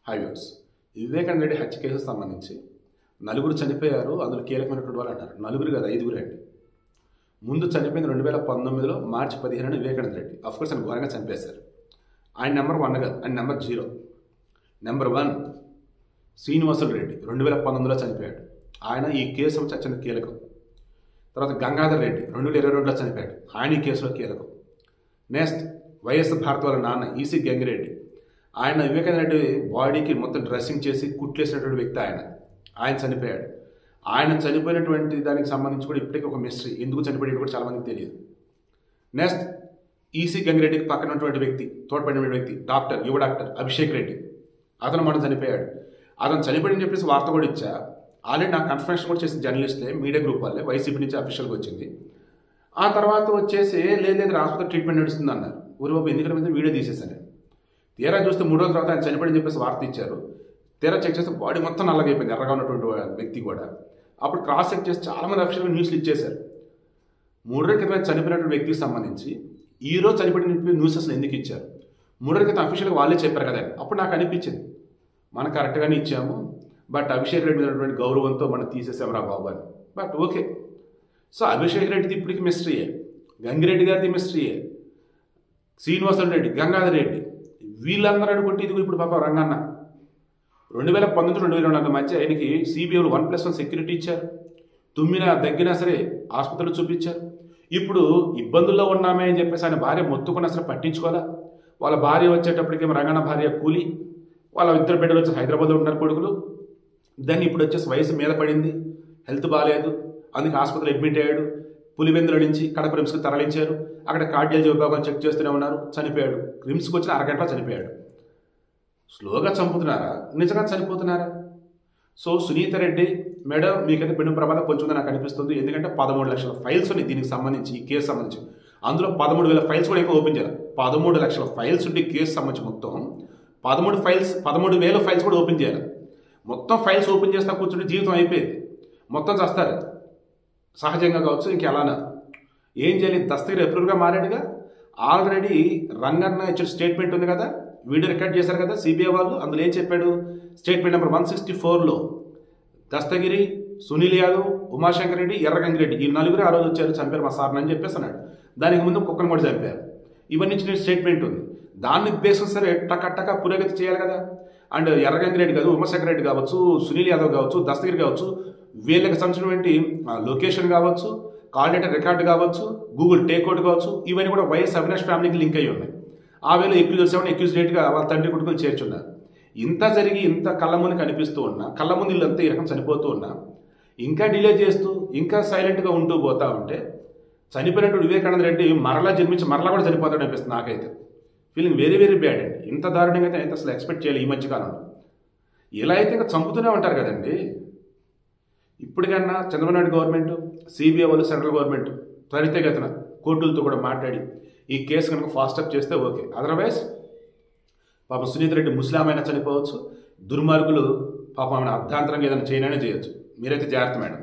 Highways Vivekananda Reddy హత్య కేసుకు సంబంధించి నలుగురు చనిపోయారు. అందులో కీలకమైనటువంటి వాళ్ళు అంటారు. నలుగురు కాదు, ఐదుగురు అండి. ముందు చనిపోయింది 2019లో మార్చి 15న వివేకానంద రెడ్డి. అఫ్కోర్స్ ఆయన ఘోరంగా చంపేశారు. ఆయన నెంబర్ 1 కాదు, ఆయన నెంబర్ 0. నెంబర్ 1 శ్రీనివాసులు రెడ్డి 2019లో చనిపోయాడు. ఆయన ఈ కేసు అత్యంత కీలకం. తర్వాత గంగాధర్ రెడ్డి 2022లో చనిపోయాడు. ఆయన ఈ కేసులో కీలకం. నెక్స్ట్ వైఎస్ భారత్ వాళ్ళ నాన్న ఈసీ గంగిరెడ్డి, ఆయన వివేకానంద రెడ్డి బాడీకి మొత్తం డ్రెస్సింగ్ చేసి కుట్లేసినటువంటి వ్యక్తి. ఆయన చనిపోయాడు. ఆయన చనిపోయినటువంటి దానికి సంబంధించి కూడా ఇప్పటికీ ఒక మిస్టరీ. ఎందుకు చనిపోయాడు కూడా చాలామందికి తెలియదు. నెక్స్ట్ ఈసీ గంగిరెడ్డికి పక్కన ఉన్నటువంటి వ్యక్తి, తోడ్పడిన వ్యక్తి డాక్టర్, యువ డాక్టర్ అభిషేక్ రెడ్డి, అతను మనం చనిపోయాడు. అతను చనిపోయాడని చెప్పేసి వార్త కూడా ఇచ్చా. ఆల్రెడీ నాకు కన్ఫర్మేషన్ కూడా చేసిన జర్నలిస్ట్లే, మీడియా గ్రూప్ వాళ్ళే, వైసీపీ నుంచి అఫీషియల్గా వచ్చింది. ఆ తర్వాత వచ్చేసి లేదు ఆసుపత్రి ట్రీట్మెంట్ నడుస్తుంది అన్నారు. ఊరిబాబు ఎన్నికల మీద వీడియో తీసేశాను. తీరా చూస్తే 3 రోజుల తర్వాత ఆయన చనిపోయాడని చెప్పేసి వార్త ఇచ్చారు. తీరా చెక్ చేస్తే బాడీ మొత్తం నల్లగైపోయింది, ఎర్రగా ఉన్నటువంటి వ్యక్తి కూడా. అప్పుడు క్రాస్ చెక్ చేసి చాలామంది అఫీషియల్గా న్యూస్లు ఇచ్చేశారు. 3 రోజుల క్రితం చనిపోయినటువంటి వ్యక్తికి సంబంధించి ఈ రోజు చనిపోయిన న్యూస్ అసలు ఎందుకు ఇచ్చారు? 3 రోజుల క్రితం అఫీషియల్గా వాళ్ళే చెప్పారు కదా. అప్పుడు నాకు అనిపించింది మనం కరెక్ట్గానే ఇచ్చాము, బట్ అభిషేక్ రెడ్డి మీద ఉన్నటువంటి గౌరవంతో మనం తీసేసాం రా బాబు అని. But okay. సో అభిషేక్ రెడ్డిది ఇప్పటికీ మిస్టరీయే, గంగిరెడ్డి గారిది మిస్టరీయే, శ్రీనివాసులు రెడ్డి, గంగాధర్ రెడ్డి, వీళ్ళందరూ అనుకుంటే ఇదిగో ఇప్పుడు పాప రంగన్న 2019-2022 మధ్య ఆయనకి సిబిఐలు 1+1 సెక్యూరిటీ ఇచ్చారు. తుమ్మినా దగ్గినా సరే ఆసుపత్రులు చూపించారు. ఇప్పుడు ఇబ్బందుల్లో ఉన్నామే అని చెప్పేసి ఆయన భార్య మొత్తుకున్నా సరే పట్టించుకోవాలా. వాళ్ళ భార్య వచ్చేటప్పటికేమో రంగన్న భార్య కూలి, వాళ్ళ 2 బిడ్డలు వచ్చి హైదరాబాద్లో ఉన్నారు కొడుకులు. దాన్ని ఇప్పుడు వచ్చేసి వయసు మీద పడింది, హెల్త్ బాగాలేదు, అందుకే ఆసుపత్రిలో అడ్మిట్ అయ్యాడు. పులివెందుల నుంచి కడప రిమ్స్కి తరలించారు. అక్కడ కార్డియాలజీ విభాగం చెక్ చేస్తూనే ఉన్నారు. చనిపోయాడు. రిమ్స్కి వచ్చిన అరగంటలో చనిపోయాడు. స్లోగా చంపుతున్నారా, నిజంగా చనిపోతున్నారా? సో సునీత రెడ్డి మేడం మీకైతే పెను ప్రమాదం కొంచెం నాకు అనిపిస్తుంది. ఎందుకంటే 13 లక్షల ఫైల్స్ ఉన్నాయి దీనికి సంబంధించి, ఈ కేసు సంబంధించి. అందులో 13,000 ఫైల్స్ కూడా ఎక్కువ ఓపెన్ చేయాలి. 13 లక్షల ఫైల్స్ ఉంటే కేసు సంబంధించి మొత్తం 13,000 ఫైల్స్ కూడా ఓపెన్ చేయాలి. మొత్తం ఫైల్స్ ఓపెన్ చేస్తా కూర్చుంటే జీవితం అయిపోయింది, మొత్తం చేస్తారు. సహజంగా కావచ్చు, ఇంకెలానా ఏం చేయాలి? దస్తగిరి ఎప్రూవ్గా మారాడుగా. ఆల్రెడీ రంగన్న ఇచ్చిన స్టేట్మెంట్ ఉంది కదా, వీడియో రికార్డ్ చేశారు కదా సిబిఐ వాళ్ళు. అందులో ఏం చెప్పాడు? స్టేట్మెంట్ నెంబర్ 164లో దస్తగిరి, సునీల్ యాదవ్, ఉమాశంకర్ రెడ్డి, ఎర్రగంగిరెడ్డి ఈ 4 ఆ రోజు వచ్చారు, చంపారు మా సార్ని అని చెప్పేసి అన్నాడు. దానికి ముందు కుక్కను కూడా చంపారు. ఇవన్నీ ఇచ్చిన స్టేట్మెంట్ ఉంది. దాన్ని బేసిస్ సరే టక పురోగతి చేయాలి కదా. అండ్ ఎర్రగంగిరెడ్డి కాదు, ఉమాశంకర్ రెడ్డి కావచ్చు, సునీల్ యాదవ్ కావచ్చు, దస్తగిరి కావచ్చు, వీళ్ళకి సంబంధించినటువంటి లొకేషన్ కావచ్చు, కాల్ డేటా రికార్డు కావచ్చు, గూగుల్ టేక్అవుట్ కావచ్చు, ఇవన్నీ కూడా వైఎస్ అవినాష్ ఫ్యామిలీకి లింక్ అయ్యి ఉన్నాయి. ఆ వేళ అక్యూజ్ డేట్గా వాళ్ళ తండ్రి కొడుకుని చేర్చున్నారు. ఇంత జరిగి ఇంత కళ్ళ ముందు కనిపిస్తూ ఉన్నా, కళ్ళ ముందు ఇల్లంతా ఈ రకం చనిపోతూ ఉన్నా, ఇంకా డిలే చేస్తూ ఇంకా సైలెంట్గా ఉంటూ పోతా ఉంటే చనిపోయినట్టు వివేకానంద రెడ్డి మరలా జన్మించి మరలా కూడా చనిపోతాడు అనిపిస్తుంది నాకైతే. ఫీలింగ్ వెరీ వెరీ బ్యాడ్ అండి. ఇంత దారుణంగా అయితే అసలు ఎక్స్పెక్ట్ చేయాలి ఈ మధ్యకాలంలో. ఇలా అయితే ఇంకా చంపుతూనే ఉంటారు కదండి. ఇప్పటికన్నా చంద్రబాబు నాయుడు గవర్నమెంట్, సిబిఐ వాళ్ళు, సెంట్రల్ గవర్నమెంట్ త్వరితగతిన కోర్టులతో కూడా మాట్లాడి ఈ కేసు కనుక ఫాస్ట్ అప్ చేస్తే ఓకే. అదర్వైజ్ పాపం సునీత రెడ్డి ముస్లామైనా చనిపోవచ్చు, దుర్మార్గులు పాపం ఆమెను అర్ధాంతరంగా ఏదైనా చేయనైనా చేయొచ్చు. మీరైతే జాగ్రత్త మేడం.